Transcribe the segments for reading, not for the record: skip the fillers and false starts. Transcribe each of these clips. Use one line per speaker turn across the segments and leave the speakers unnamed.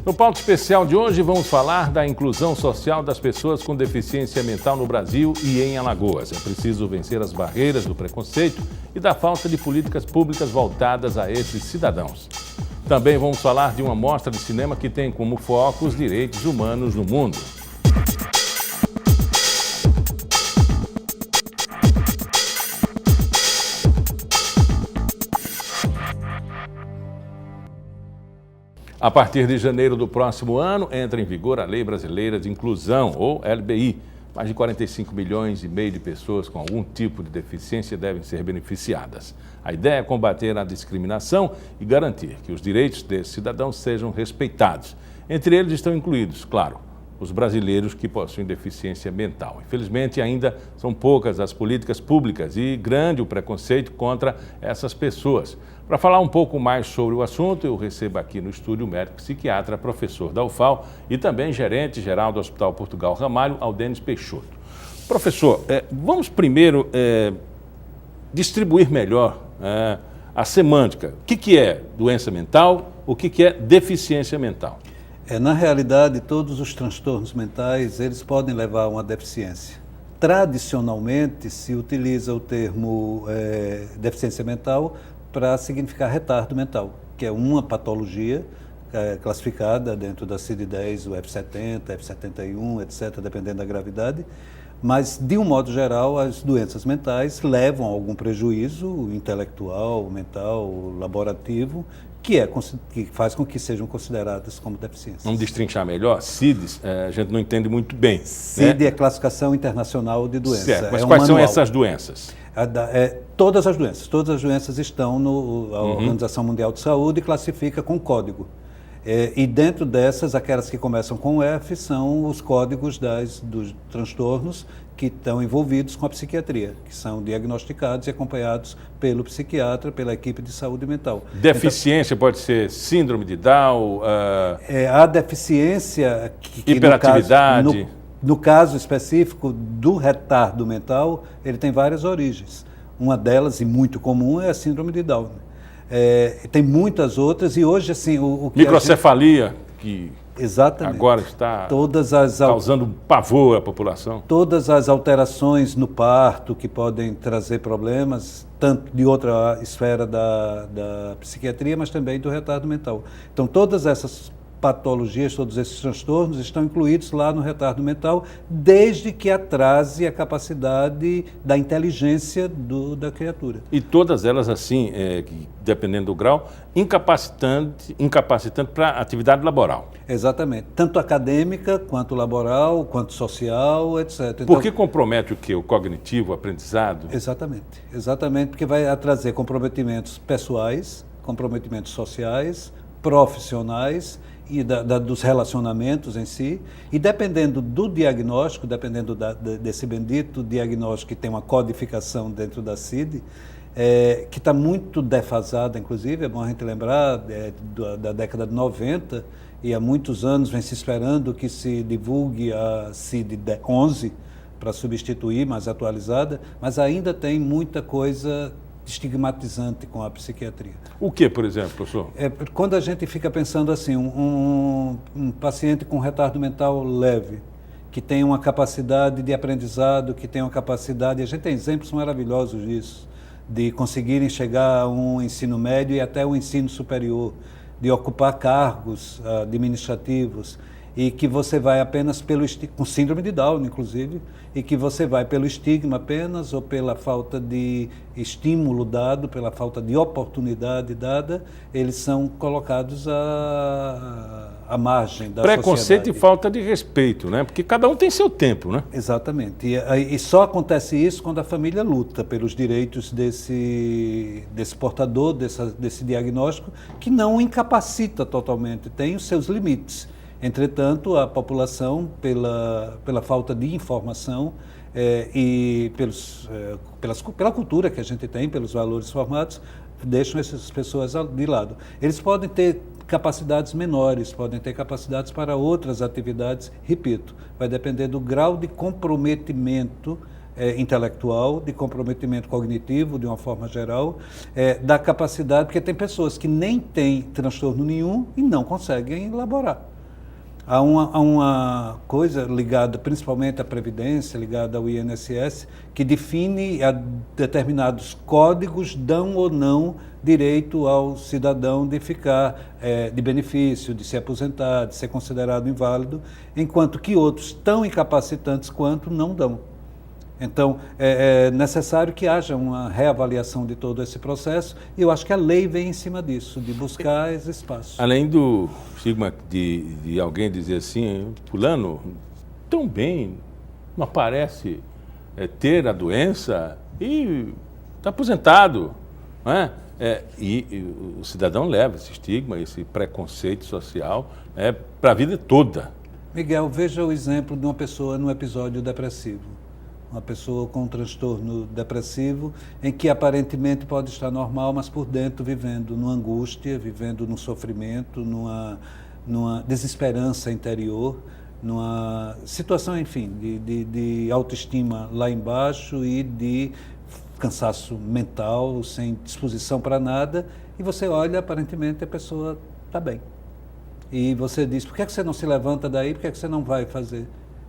No pauta especial de hoje, vamos falar da inclusão social das pessoas com deficiência mental no Brasil e em Alagoas. É preciso vencer as barreiras do preconceito e da falta de políticas públicas voltadas a esses cidadãos. Também vamos falar de uma mostra de cinema que tem como foco os direitos humanos no mundo. A partir de janeiro do próximo ano, entra em vigor a Lei Brasileira de Inclusão, ou LBI. Mais de 45 milhões e meio de pessoas com algum tipo de deficiência devem ser beneficiadas. A ideia é combater a discriminação e garantir que os direitos desses cidadãos sejam respeitados. Entre eles estão incluídos, claro, os brasileiros que possuem deficiência mental. Infelizmente, ainda são poucas as políticas públicas e grande o preconceito contra essas pessoas. Para falar um pouco mais sobre o assunto, eu recebo aqui no estúdio o médico psiquiatra, professor da UFAL e também gerente-geral do Hospital Portugal Ramalho, Aldênis Peixoto. Professor, vamos primeiro distribuir melhor a semântica. O que é doença mental, o que é deficiência mental?
Na realidade, todos os transtornos mentais, eles podem levar a uma deficiência. Tradicionalmente, se utiliza o termo deficiência mental para significar retardo mental, que é uma patologia classificada dentro da CID-10, o F70, F71, etc., dependendo da gravidade. Mas, de um modo geral, as doenças mentais levam a algum prejuízo intelectual, mental, laborativo, que faz com que sejam consideradas como deficiências.
Vamos destrinchar melhor? CIDs, a gente não entende muito bem.
CID é Classificação Internacional de Doenças.
Certo, mas quais são essas doenças?
Todas as doenças estão na Organização Mundial de Saúde e classifica com código. E dentro dessas, aquelas que começam com F são os códigos dos transtornos que estão envolvidos com a psiquiatria, que são diagnosticados e acompanhados pelo psiquiatra, pela equipe de saúde mental.
Deficiência então, pode ser síndrome de Down?
A deficiência...
hiperatividade?
No caso específico do retardo mental, ele tem várias origens. Uma delas, e muito comum, é a síndrome de Down. Tem muitas outras e hoje, assim...
Microcefalia, que
exatamente.
Agora está causando pavor à população.
Todas as alterações no parto que podem trazer problemas, tanto de outra esfera da psiquiatria, mas também do retardo mental. Então, todas essas patologias, todos esses transtornos estão incluídos lá no retardo mental, desde que atrase a capacidade da inteligência da criatura.
E todas elas, assim, dependendo do grau, incapacitante para a atividade laboral.
Exatamente. Tanto acadêmica, quanto laboral, quanto social, etc. Então,
porque compromete o quê? O cognitivo, o aprendizado?
Exatamente, porque vai trazer comprometimentos pessoais, comprometimentos sociais, profissionais e dos relacionamentos em si, e dependendo do diagnóstico, dependendo desse bendito diagnóstico que tem uma codificação dentro da CID, que está muito defasada, inclusive, é bom a gente lembrar da década de 90, e há muitos anos vem se esperando que se divulgue a CID-11 para substituir, mais atualizada, mas ainda tem muita coisa estigmatizante com a psiquiatria.
O que, por exemplo, professor?
Quando a gente fica pensando assim, um paciente com retardo mental leve, que tem uma capacidade de aprendizado, que tem uma capacidade, a gente tem exemplos maravilhosos disso, de conseguirem chegar a um ensino médio e até um ensino superior, de ocupar cargos administrativos, e que você vai apenas com síndrome de Down, inclusive, e que você vai pelo estigma apenas, ou pela falta de estímulo dado, pela falta de oportunidade dada, eles são colocados à margem da sociedade.
Preconceito e falta de respeito, né? Porque cada um tem seu tempo, né?
Exatamente. E só acontece isso quando a família luta pelos direitos desse portador, desse diagnóstico, que não o incapacita totalmente, tem os seus limites. Entretanto, a população, pela falta de informação e pela cultura que a gente tem, pelos valores formados, deixam essas pessoas de lado. Eles podem ter capacidades menores, podem ter capacidades para outras atividades, repito, vai depender do grau de comprometimento intelectual, de comprometimento cognitivo, de uma forma geral, da capacidade, porque tem pessoas que nem têm transtorno nenhum e não conseguem elaborar. Há uma coisa ligada principalmente à Previdência, ligada ao INSS, que define a determinados códigos dão ou não direito ao cidadão de ficar de benefício, de se aposentar, de ser considerado inválido, enquanto que outros tão incapacitantes quanto não dão. Então, é necessário que haja uma reavaliação de todo esse processo e eu acho que a lei vem em cima disso, de buscar esse espaço.
Além do estigma de alguém dizer assim, fulano, tão bem, não parece ter a doença e está aposentado, não é? E o cidadão leva esse estigma, esse preconceito social para a vida toda.
Miguel, veja o exemplo de uma pessoa num episódio depressivo. Uma pessoa com um transtorno depressivo, em que aparentemente pode estar normal, mas por dentro vivendo numa angústia, vivendo num sofrimento, numa desesperança interior, numa situação, enfim, de autoestima lá embaixo e de cansaço mental, sem disposição para nada, e você olha, aparentemente a pessoa está bem. E você diz, por que você não se levanta daí, por que você não vai fazer?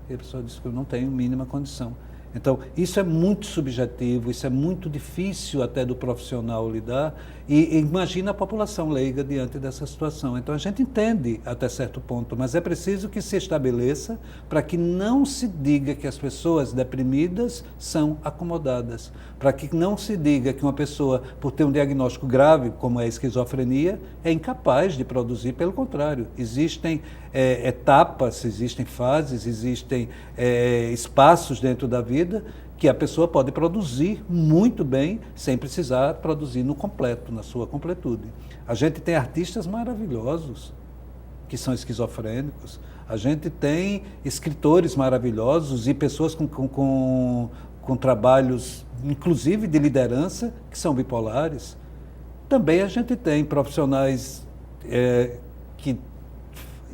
E a pessoa diz que eu não tenho mínima condição. Então, isso é muito subjetivo, isso é muito difícil até do profissional lidar, e imagina a população leiga diante dessa situação. Então, a gente entende até certo ponto, mas é preciso que se estabeleça para que não se diga que as pessoas deprimidas são acomodadas, para que não se diga que uma pessoa, por ter um diagnóstico grave, como é a esquizofrenia, é incapaz de produzir. Pelo contrário, existem etapas, existem fases, existem espaços dentro da vida que a pessoa pode produzir muito bem sem precisar produzir no completo, na sua completude. A gente tem artistas maravilhosos que são esquizofrênicos, a gente tem escritores maravilhosos e pessoas com trabalhos, inclusive de liderança, que são bipolares. Também a gente tem profissionais que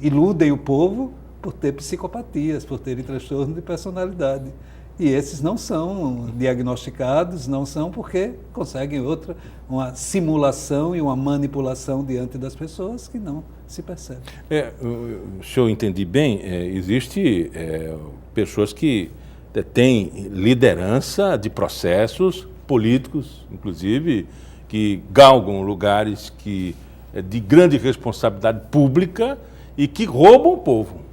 iludem o povo por ter psicopatias, por terem transtorno de personalidade. E esses não são diagnosticados, não são porque conseguem uma simulação e uma manipulação diante das pessoas que não se percebe.
Se eu entendi bem, existe pessoas que têm liderança de processos políticos, inclusive, que galgam lugares de grande responsabilidade pública e que roubam o povo.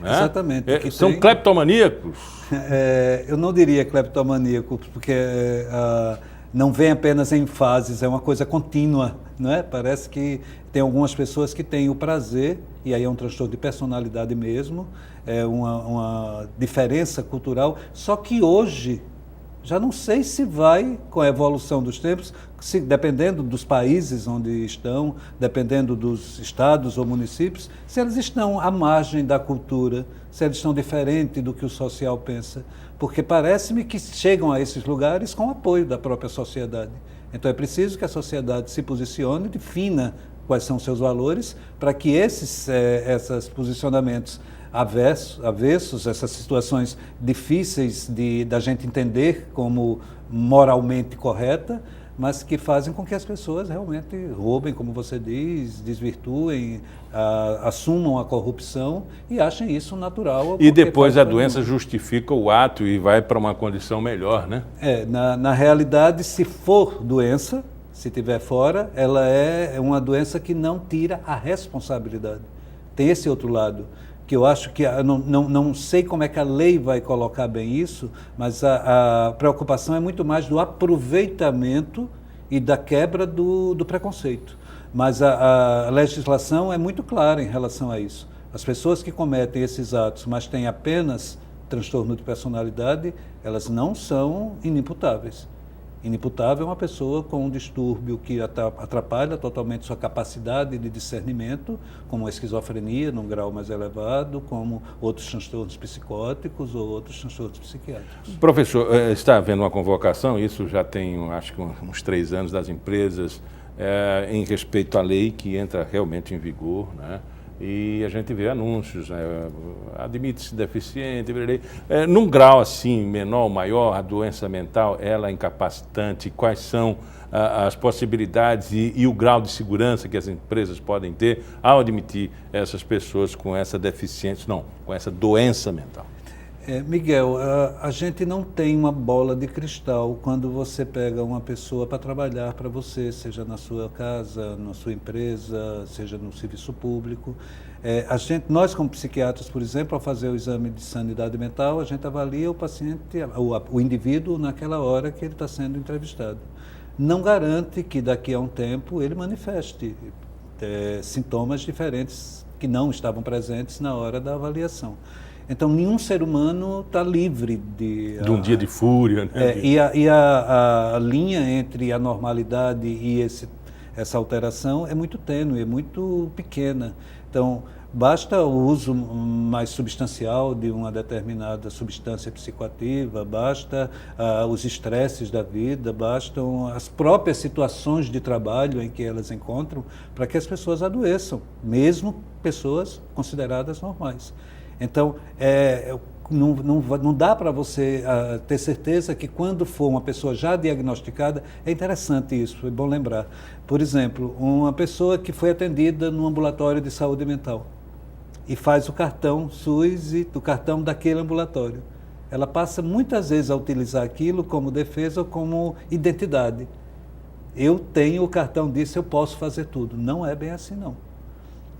Né?
Exatamente.
São cleptomaníacos.
Eu não diria cleptomaníaco, porque não vem apenas em fases, é uma coisa contínua. Não é? Parece que tem algumas pessoas que têm o prazer, e aí é um transtorno de personalidade mesmo, é uma diferença cultural, só que hoje, já não sei se vai, com a evolução dos tempos, dependendo dos países onde estão, dependendo dos estados ou municípios, se eles estão à margem da cultura, se eles estão diferentes do que o social pensa. Porque parece-me que chegam a esses lugares com apoio da própria sociedade. Então é preciso que a sociedade se posicione e defina quais são seus valores para que esses posicionamentos avessos, essas situações difíceis da gente entender como moralmente correta, mas que fazem com que as pessoas realmente roubem, como você diz, desvirtuem, assumam a corrupção e achem isso natural.
E depois a doença justifica o ato e vai para uma condição melhor, né?
Na realidade, se for doença, se tiver fora, ela é uma doença que não tira a responsabilidade. Tem esse outro lado, que eu acho que, não sei como é que a lei vai colocar bem isso, mas a preocupação é muito mais do aproveitamento e da quebra do preconceito. Mas a legislação é muito clara em relação a isso. As pessoas que cometem esses atos, mas têm apenas transtorno de personalidade, elas não são inimputáveis. Inimputável é uma pessoa com um distúrbio que atrapalha totalmente sua capacidade de discernimento, como a esquizofrenia, num grau mais elevado, como outros transtornos psicóticos ou outros transtornos psiquiátricos.
Professor, está havendo uma convocação, isso já tem, acho que uns 3 anos, das empresas, em respeito à lei que entra realmente em vigor, né? e a gente vê anúncios, né? Admite-se deficiente, num grau assim, menor ou maior, a doença mental, ela é incapacitante, quais são as possibilidades e o grau de segurança que as empresas podem ter ao admitir essas pessoas com essa deficiência, não, com essa doença mental?
Miguel, a gente não tem uma bola de cristal quando você pega uma pessoa para trabalhar para você, seja na sua casa, na sua empresa, seja no serviço público. Nós, como psiquiatras, por exemplo, ao fazer o exame de sanidade mental, a gente avalia o paciente, o indivíduo naquela hora que ele está sendo entrevistado. Não garante que daqui a um tempo ele manifeste sintomas diferentes que não estavam presentes na hora da avaliação. Então, nenhum ser humano está livre de
um dia de fúria, né?
A linha entre a normalidade e essa alteração é muito tênue, é muito pequena. Então, basta o uso mais substancial de uma determinada substância psicoativa, basta os estresses da vida, bastam as próprias situações de trabalho em que elas encontram para que as pessoas adoeçam, mesmo pessoas consideradas normais. Então, não dá para você ter certeza que quando for uma pessoa já diagnosticada, é interessante isso, é bom lembrar. Por exemplo, uma pessoa que foi atendida num ambulatório de saúde mental e faz o cartão SUS e o cartão daquele ambulatório. Ela passa muitas vezes a utilizar aquilo como defesa ou como identidade. Eu tenho o cartão disso, eu posso fazer tudo. Não é bem assim, não.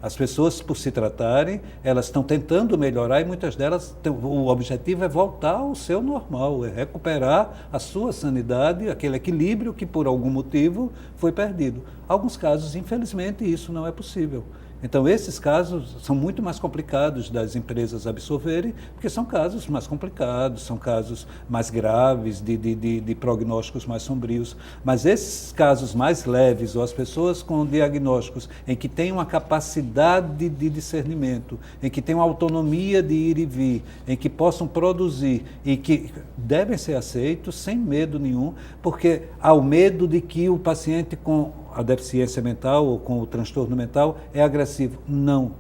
As pessoas, por se tratarem, elas estão tentando melhorar e muitas delas, o objetivo é voltar ao seu normal, é recuperar a sua sanidade, aquele equilíbrio que por algum motivo foi perdido. Em alguns casos, infelizmente, isso não é possível. Então, esses casos são muito mais complicados das empresas absorverem, porque são casos mais complicados, são casos mais graves, de prognósticos mais sombrios. Mas esses casos mais leves, ou as pessoas com diagnósticos em que têm uma capacidade de discernimento, em que têm uma autonomia de ir e vir, em que possam produzir e que devem ser aceitos sem medo nenhum, porque há o medo de que o paciente com a deficiência mental ou com o transtorno mental é agressivo. Não.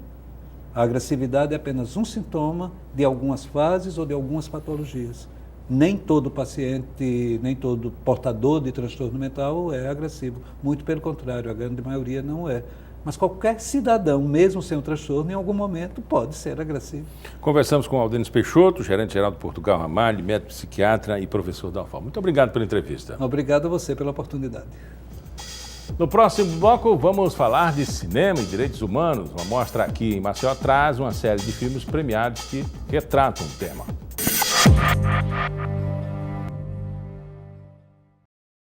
A agressividade é apenas um sintoma de algumas fases ou de algumas patologias. Nem todo paciente, nem todo portador de transtorno mental é agressivo. Muito pelo contrário, a grande maioria não é. Mas qualquer cidadão, mesmo sem um transtorno, em algum momento pode ser agressivo.
Conversamos com Aldenis Peixoto, gerente-geral do Portugal Ramalho, médico psiquiatra e professor da UFAL. Muito obrigado pela entrevista.
Obrigado a você pela oportunidade.
No próximo bloco, vamos falar de cinema e direitos humanos. Uma mostra aqui em Maceió traz uma série de filmes premiados que retratam o tema.